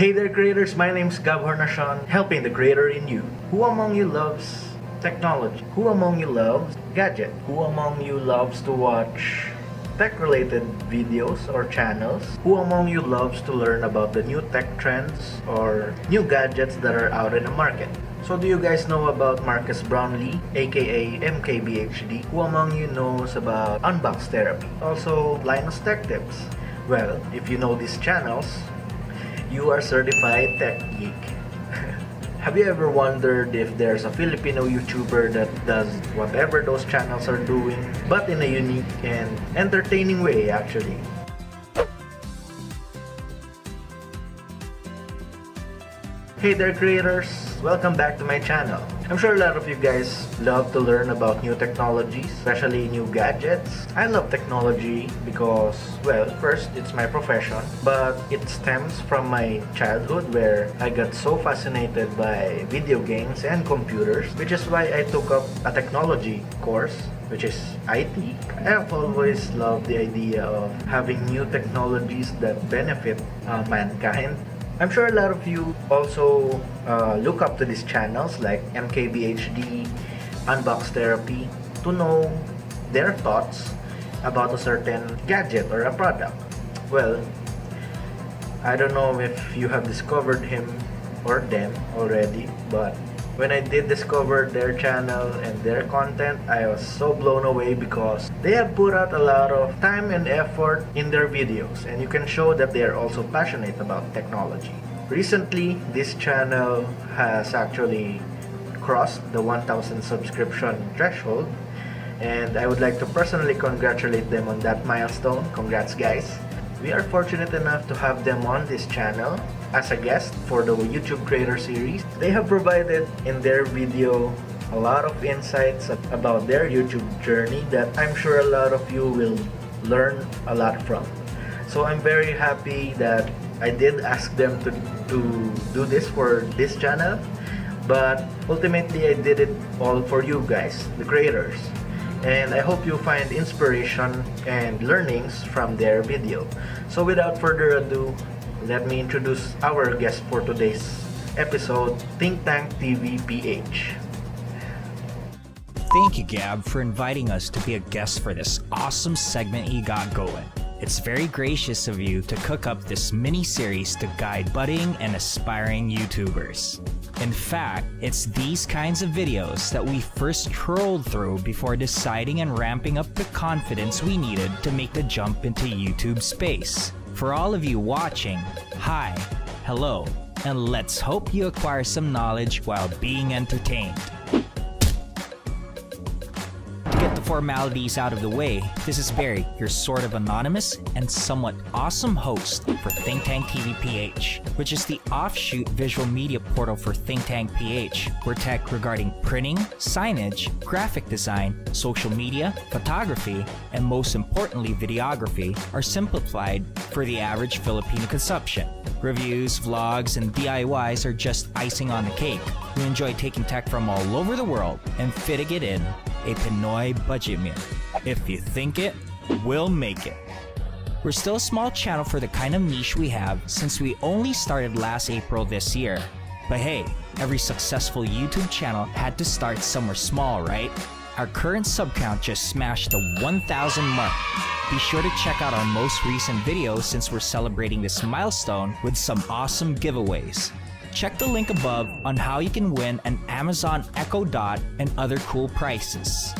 Hey there creators, my name's Jornacion, helping the creator in you. Who among you loves technology? Who among you loves gadget? Who among you loves to watch tech-related videos or channels? Who among you loves to learn about the new tech trends or new gadgets that are out in the market? So do you guys know about Marcus Brownlee, aka MKBHD? Who among you knows about Unbox Therapy? Also, Linus Tech Tips. Well, if you know these channels, you are certified tech geek. Have you ever wondered if there's a Filipino YouTuber that does whatever those channels are doing, but in a unique and entertaining way actually? Hey there creators! Welcome back to my channel. I'm sure a lot of you guys love to learn about new technologies, especially new gadgets. I love technology because, well, first, it's my profession, but it stems from my childhood where I got so fascinated by video games and computers, which is why I took up a technology course, which is IT. I have always loved the idea of having new technologies that benefit mankind. I'm sure a lot of you also look up to these channels like MKBHD, Unbox Therapy to know their thoughts about a certain gadget or a product. Well, I don't know if you have discovered him or them already, but when I did discover their channel and their content, I was so blown away because they have put out a lot of time and effort in their videos, and you can show that they are also passionate about technology. Recently, this channel has actually crossed the 1,000 subscription threshold, and I would like to personally congratulate them on that milestone. Congrats guys! We are fortunate enough to have them on this channel as a guest for the YouTube Creator Series. They have provided in their video a lot of insights about their YouTube journey that I'm sure a lot of you will learn a lot from. So I'm very happy that I did ask them to do this for this channel, but ultimately I did it all for you guys, the creators. And I hope you find inspiration and learnings from their video. So without further ado, let me introduce our guest for today's episode, Think Tank TV PH. Thank you, Gab, for inviting us to be a guest for this awesome segment you got going. It's very gracious of you to cook up this mini-series to guide budding and aspiring YouTubers. In fact, it's these kinds of videos that we first trolled through before deciding and ramping up the confidence we needed to make the jump into YouTube space. For all of you watching, hi, hello, and let's hope you acquire some knowledge while being entertained. To get the formalities out of the way, this is Barry, your sort of anonymous and somewhat awesome host for Think Tank TV PH, which is the offshoot visual media portal for Think Tank PH, where tech regarding printing, signage, graphic design, social media, photography, and most importantly videography are simplified for the average Filipino consumption. Reviews, vlogs, and DIYs are just icing on the cake. We enjoy taking tech from all over the world and fitting it in a Pinoy Budget Meal. If you think it, we'll make it. We're still a small channel for the kind of niche we have since we only started last April this year. But hey, every successful YouTube channel had to start somewhere small, right? Our current sub count just smashed the 1,000 mark. Be sure to check out our most recent videos since we're celebrating this milestone with some awesome giveaways. Check the link above on how you can win an Amazon Echo Dot and other cool prizes.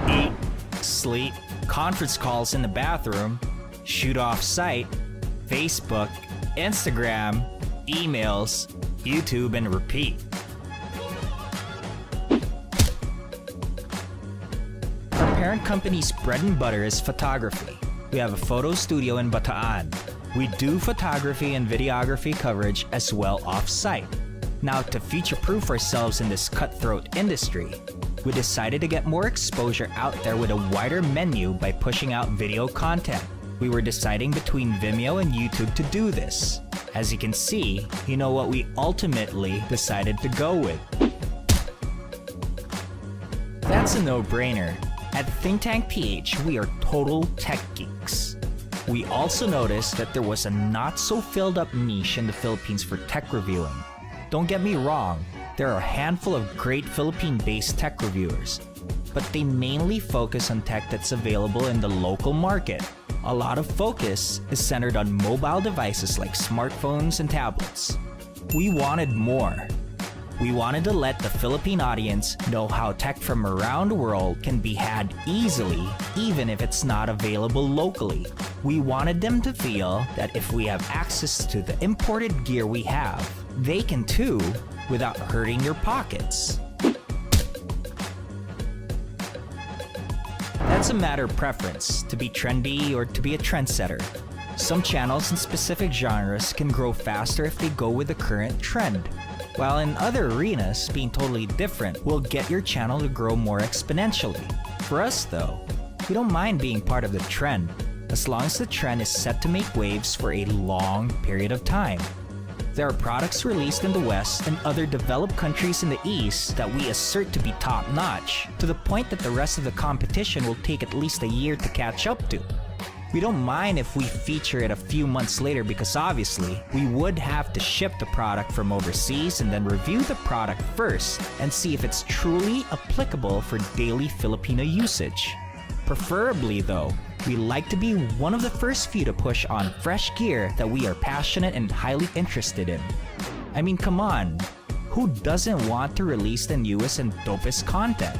Eat, sleep, conference calls in the bathroom, shoot off site, Facebook, Instagram, emails, YouTube, and repeat. Our parent company's bread and butter is photography. We have a photo studio in Bataan. We do photography and videography coverage as well off-site. Now, to future-proof ourselves in this cutthroat industry, we decided to get more exposure out there with a wider menu by pushing out video content. We were deciding between Vimeo and YouTube to do this. As you can see, you know what we ultimately decided to go with. That's a no-brainer. At Think Tank PH, we are total tech geeks. We also noticed that there was a not so filled up niche in the Philippines for tech reviewing. Don't get me wrong, there are a handful of great Philippine-based tech reviewers, but they mainly focus on tech that's available in the local market. A lot of focus is centered on mobile devices like smartphones and tablets. We wanted more. We wanted to let the Philippine audience know how tech from around the world can be had easily, even if it's not available locally. We wanted them to feel that if we have access to the imported gear we have, they can too, without hurting your pockets. That's a matter of preference, to be trendy or to be a trendsetter. Some channels in specific genres can grow faster if they go with the current trend, while in other arenas, being totally different will get your channel to grow more exponentially. For us though, we don't mind being part of the trend, as long as the trend is set to make waves for a long period of time. There are products released in the West and other developed countries in the East that we assert to be top-notch, to the point that the rest of the competition will take at least a year to catch up to. We don't mind if we feature it a few months later because obviously, we would have to ship the product from overseas and then review the product first and see if it's truly applicable for daily Filipino usage. Preferably though, we like to be one of the first few to push on fresh gear that we are passionate and highly interested in. I mean, come on, who doesn't want to release the newest and dopest content?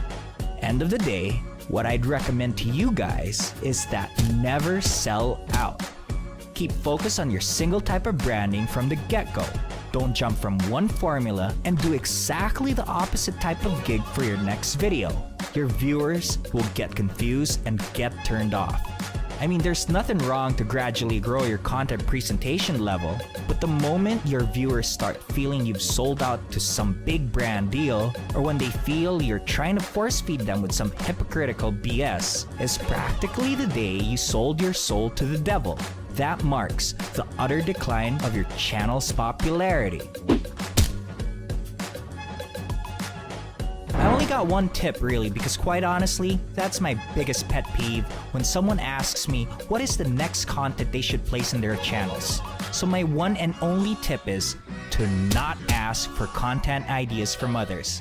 End of the day, what I'd recommend to you guys is that never sell out. Keep focused on your single type of branding from the get-go. Don't jump from one formula and do exactly the opposite type of gig for your next video. Your viewers will get confused and get turned off. I mean, there's nothing wrong to gradually grow your content presentation level, but the moment your viewers start feeling you've sold out to some big brand deal, or when they feel you're trying to force feed them with some hypocritical BS, is practically the day you sold your soul to the devil. That marks the utter decline of your channel's popularity. I only got one tip really, because quite honestly, that's my biggest pet peeve when someone asks me what is the next content they should place in their channels. So my one and only tip is to not ask for content ideas from others.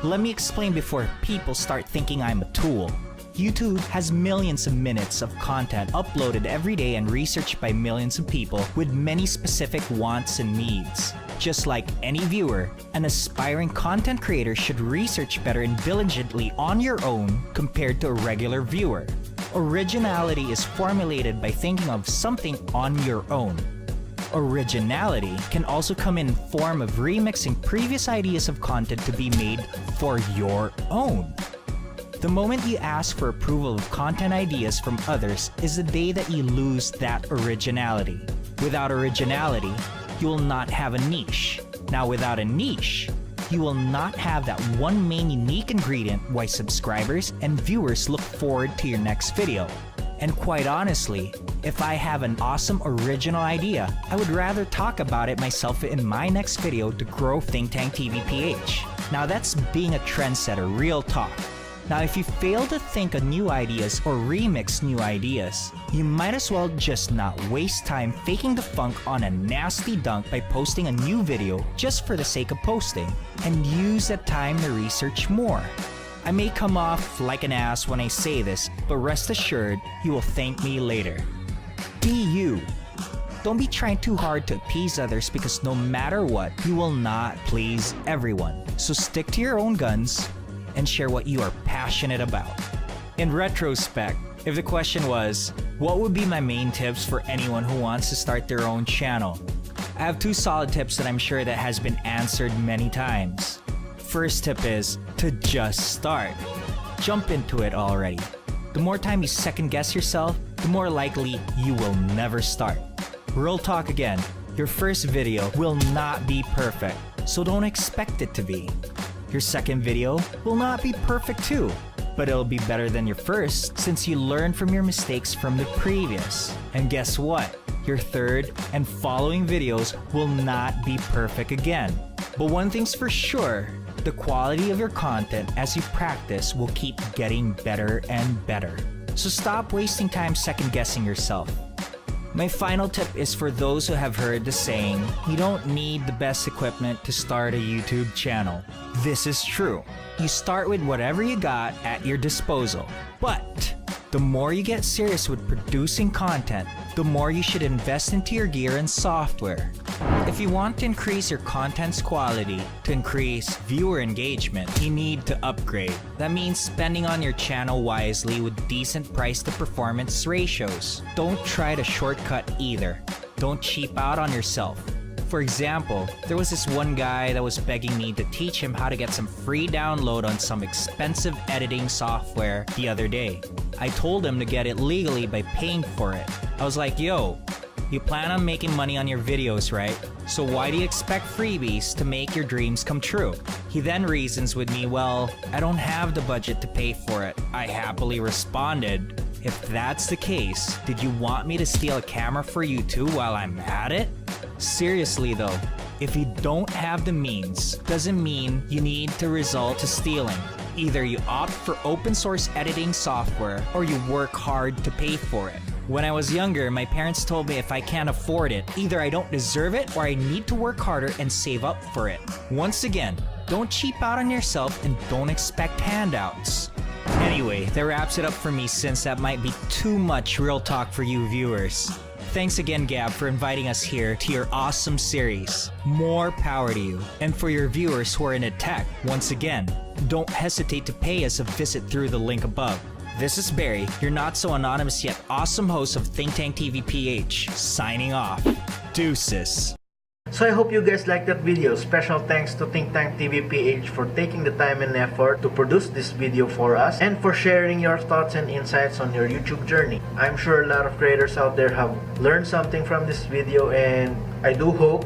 Let me explain before people start thinking I'm a tool. YouTube has millions of minutes of content uploaded every day and researched by millions of people with many specific wants and needs. Just like any viewer, an aspiring content creator should research better and diligently on your own compared to a regular viewer. Originality is formulated by thinking of something on your own. Originality can also come in form of remixing previous ideas of content to be made for your own. The moment you ask for approval of content ideas from others is the day that you lose that originality. Without originality, you will not have a niche. Now, without a niche, you will not have that one main unique ingredient why subscribers and viewers look forward to your next video. And quite honestly, if I have an awesome original idea, I would rather talk about it myself in my next video to grow Think Tank TV PH. Now that's being a trendsetter, real talk. Now if you fail to think of new ideas or remix new ideas, you might as well just not waste time faking the funk on a nasty dunk by posting a new video just for the sake of posting, and use that time to research more. I may come off like an ass when I say this, but rest assured, you will thank me later. Be you. Don't be trying too hard to appease others because no matter what, you will not please everyone. So stick to your own guns and share what you are passionate about. In retrospect, if the question was, what would be my main tips for anyone who wants to start their own channel? I have two solid tips that I'm sure that has been answered many times. First tip is to just start. Jump into it already. The more time you second guess yourself, the more likely you will never start. Real talk again, your first video will not be perfect, so don't expect it to be. Your second video will not be perfect too, but it'll be better than your first since you learned from your mistakes from the previous. And guess what? Your third and following videos will not be perfect again. But one thing's for sure, the quality of your content as you practice will keep getting better and better. So stop wasting time second guessing yourself. My final tip is for those who have heard the saying, you don't need the best equipment to start a YouTube channel. This is true. You start with whatever you got at your disposal. But the more you get serious with producing content, the more you should invest into your gear and software. If you want to increase your content's quality, to increase viewer engagement, you need to upgrade. That means spending on your channel wisely with decent price to performance ratios. Don't try to shortcut either. Don't cheap out on yourself. For example, there was this one guy that was begging me to teach him how to get some free download on some expensive editing software the other day. I told him to get it legally by paying for it. I was like, yo, you plan on making money on your videos, right? So why do you expect freebies to make your dreams come true? He then reasons with me, well, I don't have the budget to pay for it. I happily responded, if that's the case, did you want me to steal a camera for you too while I'm at it? Seriously though, if you don't have the means, doesn't mean you need to resort to stealing. Either you opt for open source editing software or you work hard to pay for it. When I was younger, my parents told me if I can't afford it, either I don't deserve it or I need to work harder and save up for it. Once again, don't cheap out on yourself and don't expect handouts. Anyway, that wraps it up for me since that might be too much real talk for you viewers. Thanks again, Gab, for inviting us here to your awesome series. More power to you. And for your viewers who are into tech, once again, don't hesitate to pay us a visit through the link above. This is Barry, your not so anonymous yet awesome host of Think Tank TV PH, signing off. Deuces. So I hope you guys liked that video. Special thanks to Think Tank TV PH for taking the time and effort to produce this video for us and for sharing your thoughts and insights on your YouTube journey. I'm sure a lot of creators out there have learned something from this video, and I do hope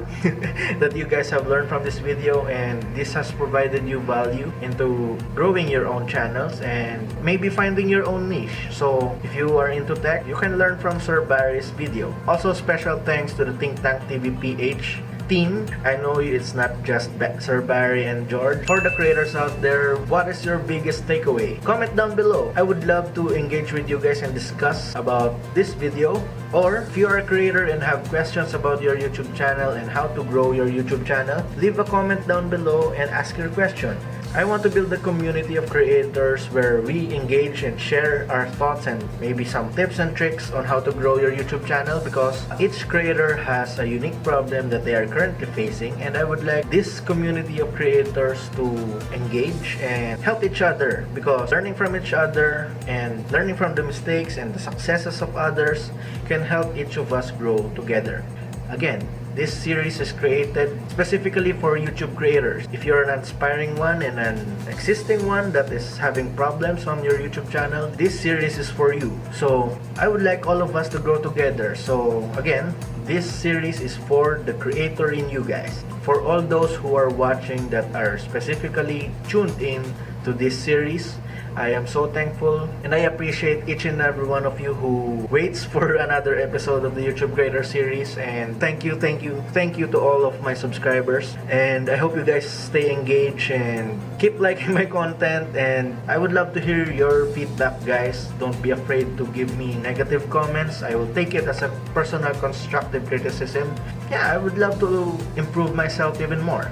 that you guys have learned from this video and this has provided you value into growing your own channels and maybe finding your own niche. So if you are into tech, you can learn from Sir Barry's video. Also, special thanks to the Think Tank TV PH team. I know it's not just Sir Barry and George. For the creators out there, what is your biggest takeaway? Comment down below. I would love to engage with you guys and discuss about this video. Or if you are a creator and have questions about your YouTube channel and how to grow your YouTube channel, leave a comment down below and ask your question. I want to build a community of creators where we engage and share our thoughts and maybe some tips and tricks on how to grow your YouTube channel, because each creator has a unique problem that they are currently facing, and I would like this community of creators to engage and help each other, because learning from each other and learning from the mistakes and the successes of others can help each of us grow together. Again, this series is created specifically for YouTube creators. If you're an aspiring one and an existing one that is having problems on your YouTube channel, this series is for you. So I would like all of us to grow together. So again, this series is for the creator in you guys. For all those who are watching that are specifically tuned in to this series, I am so thankful and I appreciate each and every one of you who waits for another episode of the YouTube Creator Series. And thank you to all of my subscribers. And I hope you guys stay engaged and keep liking my content. And I would love to hear your feedback, guys. Don't be afraid to give me negative comments. I will take it as a personal constructive criticism. Yeah, I would love to improve myself even more.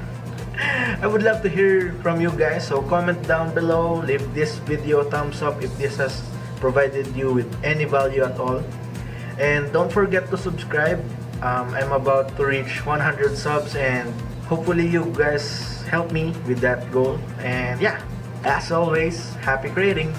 I would love to hear from you guys, so comment down below, leave this video a thumbs up if this has provided you with any value at all, and don't forget to subscribe. I'm about to reach 100 subs and hopefully you guys help me with that goal. And yeah, as always, happy creating!